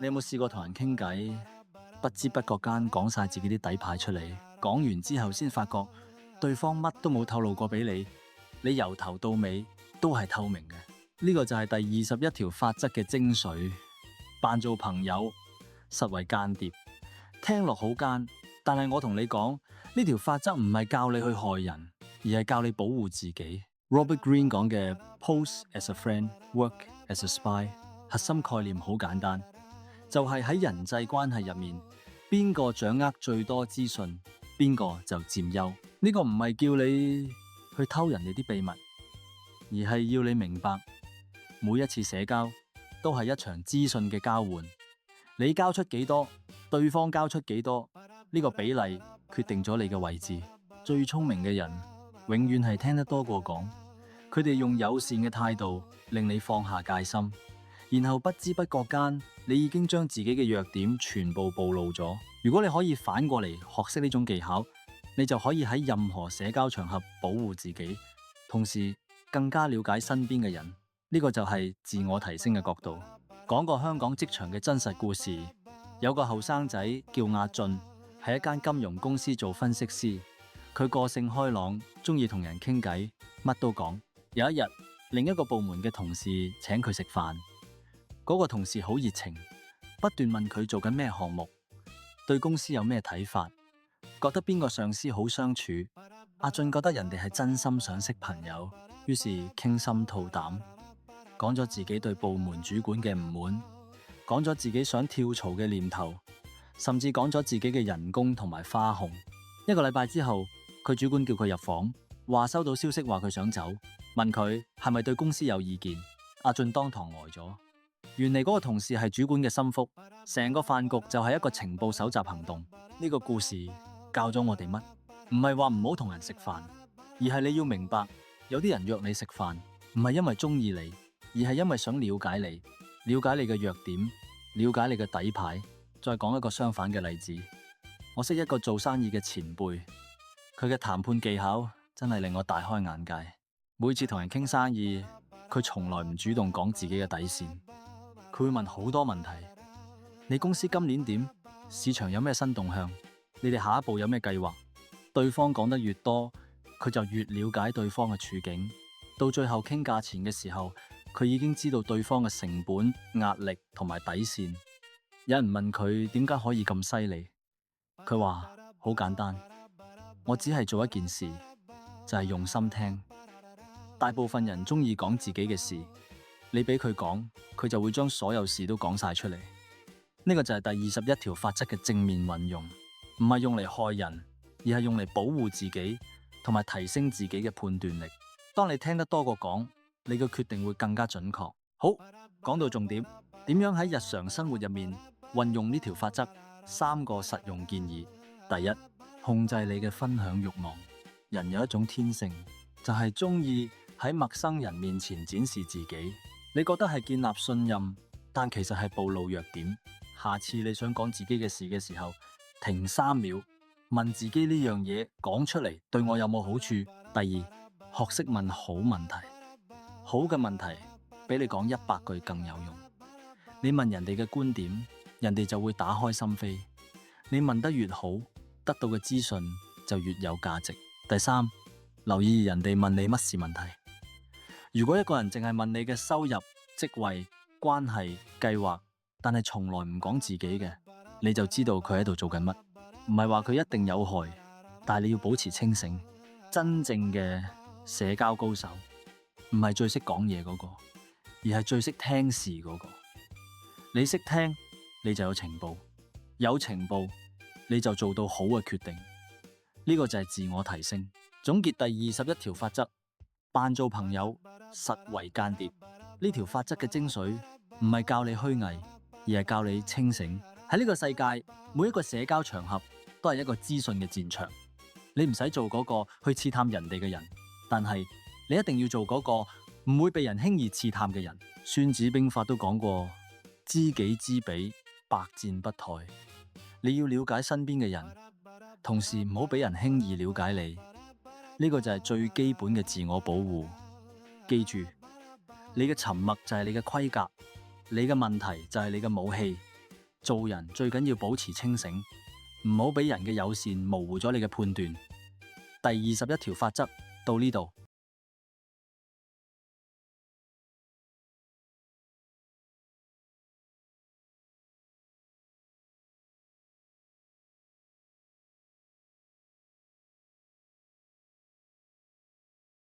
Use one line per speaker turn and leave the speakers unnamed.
你有冇試過同人傾偈，不知不覺間講晒自己啲底牌出嚟，講完之後先發覺對方乜都冇透露過俾你，你由頭到尾都係透明嘅。呢個就係第21條法則嘅精髓。扮做朋友，實為間諜。聽落好奸，但係我同你講，呢條法則唔係教你去害人，而係教你保護自己。Robert Greene 講嘅 Pose as a friend, work as a spy， 核心概念好簡單，就係喺人際關係入面，邊個掌握最多資訊，邊個就佔優。呢個唔係叫你去偷人哋啲秘密，而係要你明白，每一次社交都係一場資訊嘅交換，你交出幾多，對方交出幾多，呢個比例決定咗你嘅位置。最聰明嘅人永遠係聽得多過講，佢哋用友善嘅態度令你放下戒心，然後不知不覺間你已經將自己嘅弱點全部暴露咗。如果你可以反過嚟學識呢種技巧，你就可以喺任何社交場合保護自己，同時更加了解身邊嘅人。呢個就係自我提升嘅角度。講個香港職場嘅真實故事，有個後生仔叫阿俊，喺一間金融公司做分析師。佢個性開朗，中意同人傾偈，乜都講。有一日，另一個部門嘅同事請佢食飯，嗰個同事好熱情，不斷問佢做緊咩項目，對公司有咩睇法，覺得邊個上司好相處。阿俊覺得人哋係真心想識朋友，於是傾心吐膽，講咗自己對部門主管嘅唔滿，講咗自己想跳槽嘅念頭，甚至講咗自己嘅人工同埋花紅。1個禮拜之後，佢主管叫佢入房，話收到消息話佢想走，問佢係咪對公司有意見。阿俊當堂呆咗，原嚟嗰個同事係主管嘅心腹，成個飯局就係一個情報搜集行動。呢個故事教咗我哋乜？唔係話唔好同人食飯，而係你要明白，有啲人約你食飯，唔係因為中意你，而係因為想了解你，了解你嘅弱點，了解你嘅底牌。再講一個相反嘅例子，我識一個做生意嘅前輩，佢嘅談判技巧真係令我大開眼界。每次同人傾生意，佢從來唔主動講自己嘅底線，佢會問好多問題。你公司今年點？市場有咩新動向？你哋下一步有咩計劃？對方講得越多，佢就越了解對方嘅處境。到最後傾價錢嘅時候，佢已經知道對方嘅成本、壓力同埋底線。有人問佢點解可以咁犀利，佢話好簡單，我只係做一件事，就係用心聽。大部分人中意講自己嘅事，你俾佢講，佢就會將所有事都講晒出嚟。呢個就係第21條法則嘅正面運用，唔係用嚟害人，而係用嚟保護自己同埋提升自己嘅判斷力。當你聽得多過講，你嘅決定會更加準確。好，講到重點，點樣喺日常生活入面運用呢條法則？3個實用建議。第一，控制你嘅分享慾望。人有一種天性，就係中意喺陌生人面前展示自己。你覺得係建立信任，但其實係暴露弱點。下次你想講自己嘅事嘅時候，停3秒，問自己呢樣嘢講出嚟對我有冇好處？第二，學識問好問題。好嘅問題比你講100句更有用。你問人哋嘅觀點，人哋就會打開心扉。你問得越好，得到嘅資訊就越有價值。第三，留意人哋問你乜事問題。如果一個人淨係問你嘅收入、職位、關係、計劃，但係從來唔講自己嘅，你就知道佢喺度做緊乜。唔係話佢一定有害，但係你要保持清醒。真正嘅社交高手唔係最識講嘢嗰個，而係最識聽事嗰個。你識聽，你就有情報，有情報你就做到好嘅決定。呢個就係自我提升。總結第21條法則，扮做朋友，實為間諜。呢條法則嘅精髓唔係教你虛偽，而係教你清醒。喺呢個世界，每一個社交場合都係一個資訊嘅戰場。你唔使做嗰個去刺探人哋嘅人，但係你一定要做嗰個唔會被人輕易刺探嘅人。孫子兵法都講過，知己知彼，百戰不殆。你要了解身邊嘅人，同時唔好俾人輕易了解你。呢個就係最基本嘅自我保護。記住，你嘅沉默就係你嘅盔甲，你嘅問題就係你嘅武器。做人最緊要保持清醒，唔好俾人嘅友善模糊咗你嘅判斷。第21條法則到呢度。